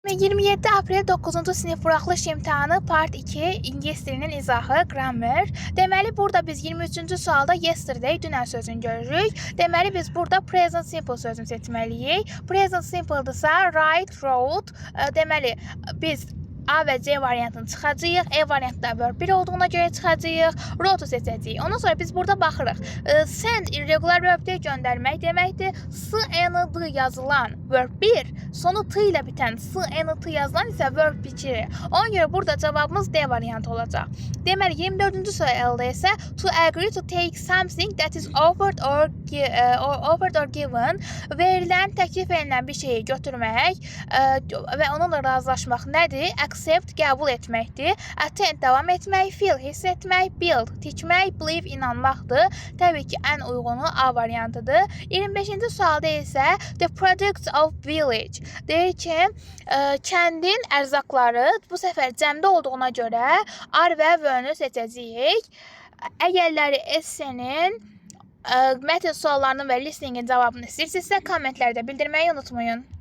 Ve 27 aprel 9-cu sinif buraxılış imtahanı part 2 ingilis dilinin izahı grammar. Deməli burada biz 23-cü sualda yesterday dünən sözünü görürük. Deməli biz burada present simple sözünü seçməliyik. Present simple'dırsa write, wrote. Deməli biz A və C variantını çıxacağıq. E variantda verb 1 olduğuna görə çıxacağıq. Wrote-u seçəcəyik. Ondan sonra biz burada baxırıq. Send irregular verb-də göndərmək deməkdir. S-N-D yazılan verb 1, sonu T ilə bitən S-N-T yazılan isə verb 2. Ona görə burada cavabımız D variantı olacaq. Deməli 24-cü sualda isə to agree to take something that is offered or given, verilən, təklif edilən bir şeyi götürmək və onunla razılaşmaq nədir? Accept qəbul etməkdir. Attend davam etmək, feel hiss etmək, build tikmək, believe inanmaqdır. Təbii ki, ən uygunu A variantıdır. 25-ci sualda isə the products of village. Deyir ki, kəndin ərzaqları bu səfər cəmdə olduğuna görə R və V-ni seçəcəyik. Əgərləri essenin mətn suallarının və listeningin cavabını istəyirsinizsə kommentlərdə bildirməyi unutmayın.